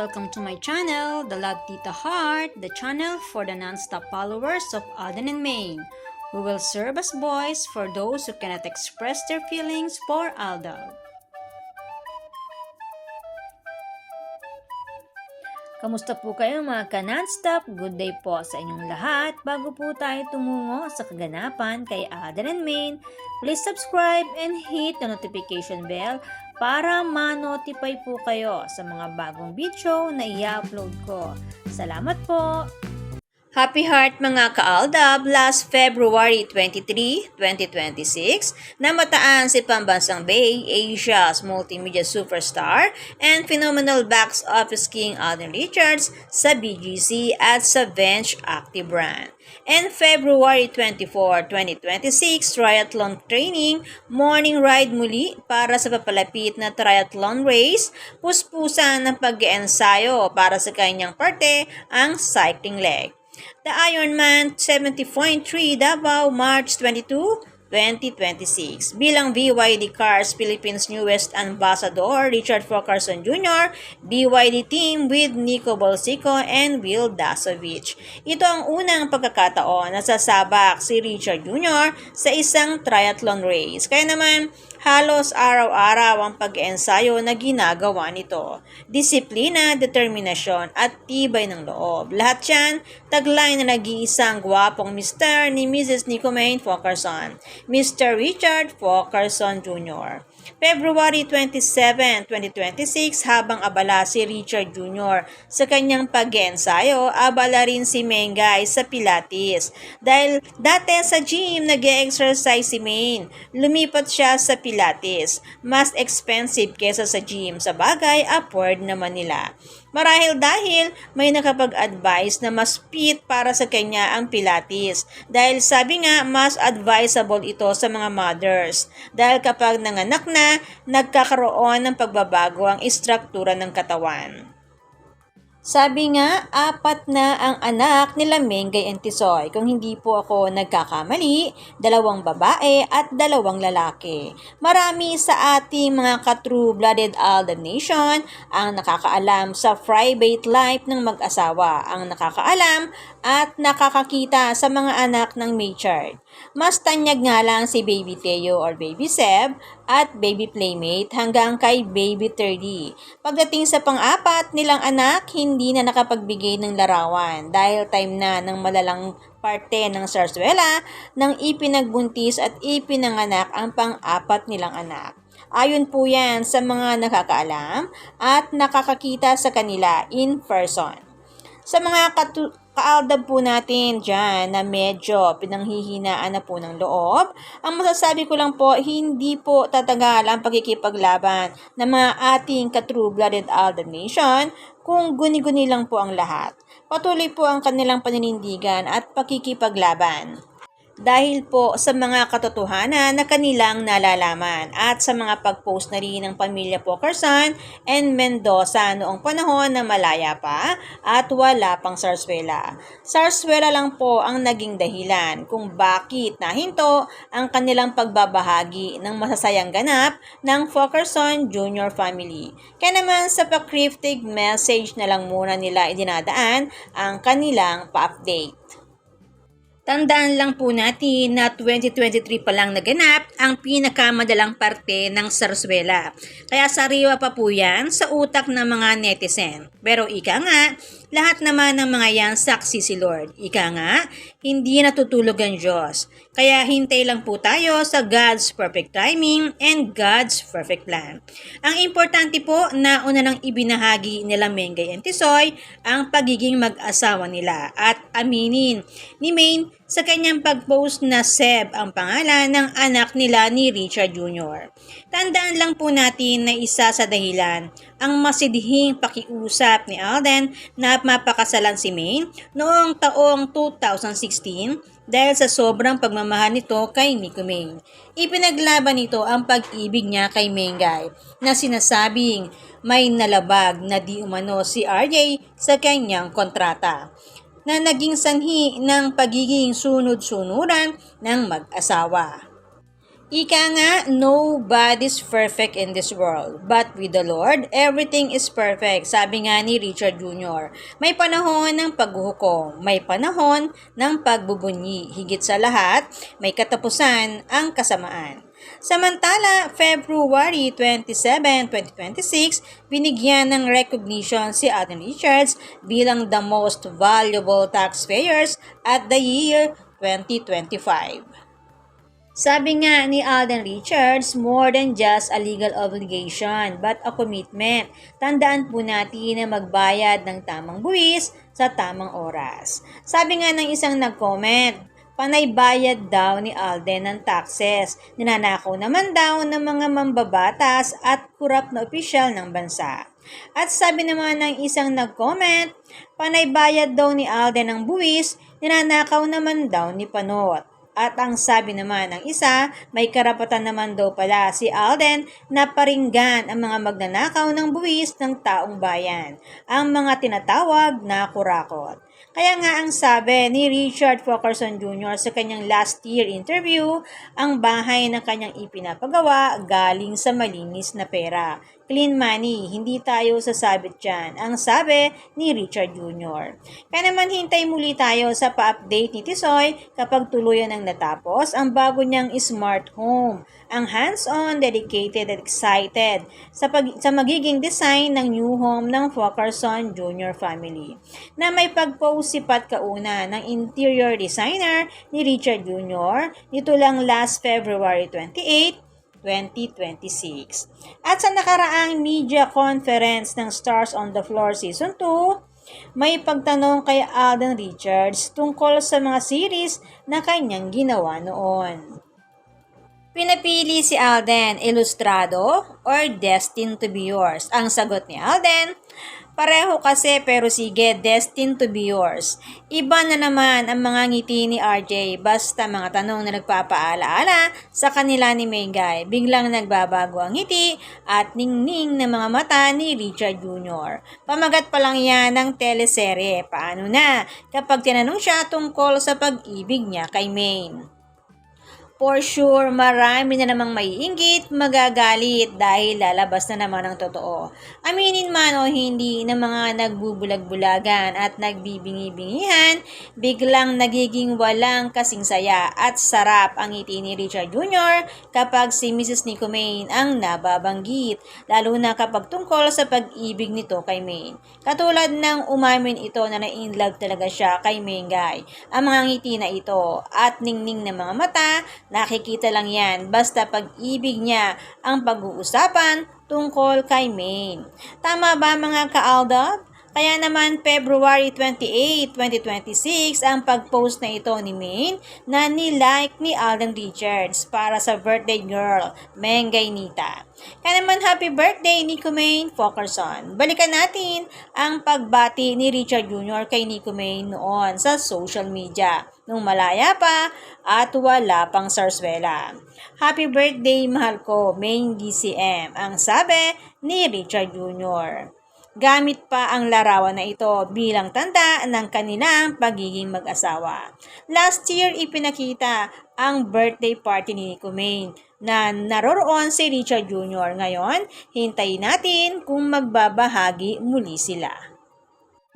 welcome to my channel, The Love Tita Heart, the channel for the non-stop followers of Alden and Maine, who will serve as voice for those who cannot express their feelings for Aldab. Kamusta po kayo mga ka-non-stop? Good day po sa inyong lahat. Bago po tayo tumungo sa kaganapan kay Alden and Maine, please subscribe and hit the notification bell para ma-notify po kayo sa mga bagong video na i-upload ko. Salamat po! Happy Heart mga ka-Aldab, last February 23, 2026, namataan si Pambansang Bay, Asia's multimedia superstar and phenomenal box office king Alden Richards sa BGC at sa Venge Active Brand. And February 24, 2026, triathlon training, morning ride muli para sa papalapit na triathlon race, puspusan ng pag-iensayo para sa kanyang parte ang cycling leg. The Ironman 70.3 Davao, March 22, 2026. Bilang BYD Cars Philippines newest ambassador, Richard Focarson Jr., BYD team with Nico Bolsico and Will Dasovich. Ito ang unang pagkakataon na sasabak si Richard Jr. sa isang triathlon race. Kaya naman, halos araw-araw ang pag-ensayo na ginagawa nito. Disiplina, determinasyon at tibay ng loob. Lahat yan, taglay na nag-iisang gwapong Mr. ni Mrs. Nico Maine Focarson, Mr. Richard Focarson Jr. February 27, 2026, habang abala si Richard Jr. sa kanyang pag-ensayo, abala rin si Mengay sa Pilates. Dahil dati sa gym nag-exercise si Maine, lumipat siya sa Pilates. Mas expensive kesa sa gym, sa bagay upward naman nila. Marahil dahil may nakapag-advise na mas fit para sa kanya ang Pilates. Dahil sabi nga, mas advisable ito sa mga mothers. Dahil kapag nanganak na, nagkakaroon ng pagbabago ang istruktura ng katawan. Sabi nga, 4 na ang anak nila Mengay and Tisoy. Kung hindi po ako nagkakamali, 2 babae at 2 lalaki. Marami sa ating mga ka-true-blooded Alden Nation ang nakakaalam sa private life ng mag-asawa, ang nakakaalam at nakakakita sa mga anak ng matriarch. Mas tanyag nga lang si Baby Teo or Baby Seb at Baby Playmate hanggang kay Baby 30. Pagdating sa pang-4 nilang anak, hindi na nakapagbigay ng larawan dahil time na ng malalang parte ng sarsuela nang ipinagbuntis at ipinanganak ang pang-4 nilang anak. Ayon po yan sa mga nakakaalam at nakakakita sa kanila in person. Sa mga ka-Aldab po natin dyan na medyo pinanghihinaan na po ng loob, ang masasabi ko lang po, hindi po tatagal ang pagkikipaglaban ng mga ating ka-true-blooded Alden Nation kung guni-guni lang po ang lahat. Patuloy po ang kanilang paninindigan at pakikipaglaban. Dahil po sa mga katotohanan na kanilang nalalaman at sa mga pag-post na rin ng pamilya Focarson and Mendoza noong panahon na malaya pa at wala pang sarsuela. Sarsuela lang po ang naging dahilan kung bakit nahinto ang kanilang pagbabahagi ng masasayang ganap ng Focarson Jr. family. Kaya naman sa pa-cryptic message na lang muna nila idinadaan ang kanilang pa-update. Tandaan lang po natin na 2023 pa lang naganap ang pinakamadalang parte ng sarsuela. Kaya sariwa pa po yan sa utak ng mga netizen. Pero ika nga, lahat naman ng mga yan saksi si Lord. Ika nga, hindi natutulog ang Diyos. Kaya hintay lang po tayo sa God's perfect timing and God's perfect plan. Ang importante po na una nang ibinahagi nila Mengay and Tisoy ang pagiging mag-asawa nila at aminin ni Maine sa kanyang pag-post na Seb ang pangalan ng anak nila ni Richard Jr. Tandaan lang po natin na isa sa dahilan ang masidhing pakiusap ni Alden na mapakasalan si Maine noong taong 2016 dahil sa sobrang pagmamahal nito kay Nico Maine. Ipinaglaban nito ang pag-ibig niya kay Mengay na sinasabing may nalabag na di umano si RJ sa kanyang kontrata na naging sanhi ng pagiging sunod-sunuran ng mag-asawa. Ika nga, nobody's perfect in this world. But with the Lord, everything is perfect. Sabi nga ni Richard Jr. May panahon ng paghuhukom, may panahon ng pagbubunyi. Higit sa lahat, may katapusan ang kasamaan. Samantala, February 27, 2026, binigyan ng recognition si Alden Richards bilang the most valuable taxpayers at the year 2025. Sabi nga ni Alden Richards, more than just a legal obligation but a commitment. Tandaan po natin na magbayad ng tamang buwis sa tamang oras. Sabi nga ng isang nag-comment, panay bayad daw ni Alden ng taxes. Ninanakaw naman daw ng mga mambabatas at kurap na opisyal ng bansa. At sabi naman ng isang nag-comment, panay bayad daw ni Alden ng buwis, ninanakaw naman daw ni Panot. At ang sabi naman ng isa, may karapatan naman daw pala si Alden na paringgan ang mga magnanakaw ng buwis ng taong bayan, ang mga tinatawag na kurakot. Kaya nga ang sabi ni Richard Fulkerson Jr. sa kanyang last year interview, ang bahay na kanyang ipinapagawa galing sa malinis na pera. Clean money, hindi tayo sasabit dyan, ang sabi ni Richard Jr. Kaya naman hintay muli tayo sa pa-update ni Tisoy kapag tuluyan ang natapos ang bago niyang smart home. Ang hands-on, dedicated at excited sa magiging design ng new home ng Fulkerson Jr. family na may pag-post si Pat Kauna ng interior designer ni Richard Jr. nito lang last February 28, 2026. At sa nakaraang media conference ng Stars on the Floor Season 2, may pagtanong kay Alden Richards tungkol sa mga series na kanyang ginawa noon. Pinapili si Alden, Ilustrado or Destined to be Yours? Ang sagot ni Alden, pareho kasi pero sige, Destined to be Yours. Iba na naman ang mga ngiti ni RJ basta mga tanong na nagpapaalaala sa kanila ni Mengay. Biglang nagbabago ang ngiti at ningning ng mga mata ni Richard Jr. Pamagat pa lang yan ng teleserye. Paano na kapag tinanong siya tungkol sa pag-ibig niya kay Maine? For sure, marami na namang maiinggit, magagalit dahil lalabas na naman ang totoo. Aminin man o hindi ng mga nagbubulag-bulagan at nagbibingi-bingihan, biglang nagiging walang kasing saya at sarap ang ngiti ni Richard Jr. kapag si Mrs. Nico Maine ang nababanggit, lalo na kapag tungkol sa pag-ibig nito kay Maine. Katulad ng umamin ito na na-inlove talaga siya kay Mengay. Ang mga ngiti na ito at ningning ng mga mata, nakikita lang yan basta pag-ibig niya ang pag-uusapan tungkol kay Maine. Tama ba mga ka-Aldab? Kaya naman February 28, 2026 ang pag-post na ito ni Maine na nilike ni Alden Richards para sa birthday girl, Mengay Nita. Kaya naman happy birthday Nico Maine Fulkerson. Balikan natin ang pagbati ni Richard Jr. kay Nico Maine noon sa social media nung malaya pa at wala pang sarswela. Happy birthday mahal ko, Maine DCM, ang sabi ni Richard Jr. Gamit pa ang larawan na ito bilang tanda ng kanilang pagiging mag-asawa. Last year, ipinakita ang birthday party ni Nico Maine na naroroon si Richard Jr. Ngayon, hintayin natin kung magbabahagi muli sila.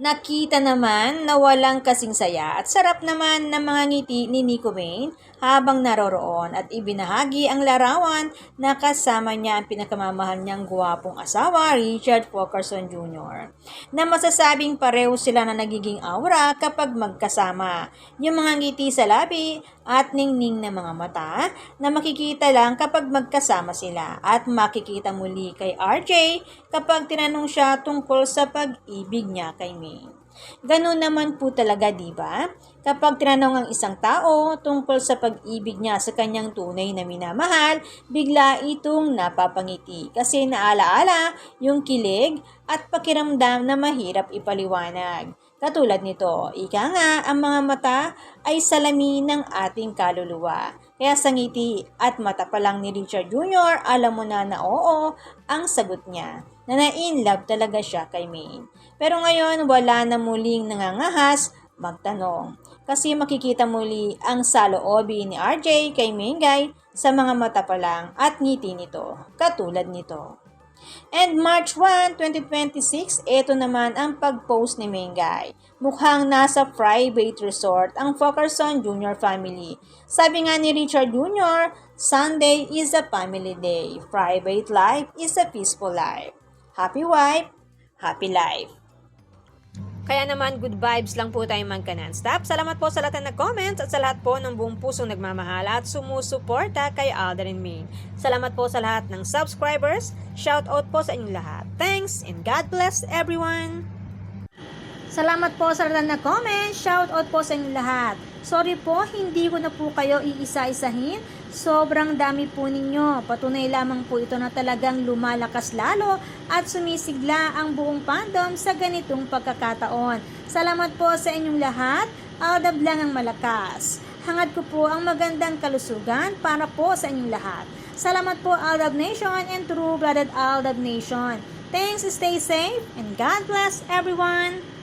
Nakita naman na walang kasing saya at sarap naman ng mga ngiti ni Nico Maine habang naroroon at ibinahagi ang larawan na kasama niya ang pinakamamahal niyang gwapong asawa, Richard Fulkerson Jr. Na masasabing pareho sila na nagiging aura kapag magkasama. Yung mga ngiti sa labi at ningning na mga mata na makikita lang kapag magkasama sila at makikita muli kay RJ kapag tinanong siya tungkol sa pag-ibig niya kay Maine. Ganun naman po talaga, di ba? Kapag tinanong ang isang tao tungkol sa pag-ibig niya sa kanyang tunay na minamahal, bigla itong napapangiti kasi naalaala yung kilig at pakiramdam na mahirap ipaliwanag. Katulad nito, ika nga, ang mga mata ay salamin ng ating kaluluwa. Kaya sa ngiti at mata pa lang ni Richard Jr., alam mo na oo ang sagot niya, na na-inlove talaga siya kay Maine. Pero ngayon, wala na muling nangangahas magtanong. kasi makikita muli ang saloobin ni RJ kay Mengay sa mga mata pa lang at ngiti nito, katulad nito. And March 1, 2026, ito naman ang pag-post ni Mengay. Mukhang nasa private resort ang Fokerson Jr. family. Sabi nga ni Richard Jr., Sunday is a family day. Private life is a peaceful life. Happy wife, happy life. Kaya naman, good vibes lang po tayo man non-stop. Salamat po sa lahat na nag-comments at sa lahat po ng buong pusong nagmamahal at sumusuporta kay Alden and Maine. Salamat po sa lahat ng subscribers. Shout out po sa inyong lahat. Thanks and God bless everyone! Salamat po sa lahat na comment. Shout out po sa inyong lahat. Sorry po, hindi ko na po kayo iisa-isahin. Sobrang dami po ninyo. Patunay lamang po ito na talagang lumalakas lalo at sumisigla ang buong fandom sa ganitong pagkakataon. Salamat po sa inyong lahat. Aldab lang ang malakas. Hangad ko po ang magandang kalusugan para po sa inyong lahat. Salamat po Aldab Nation and True-Blooded Aldab Nation. Thanks, stay safe, and God bless everyone!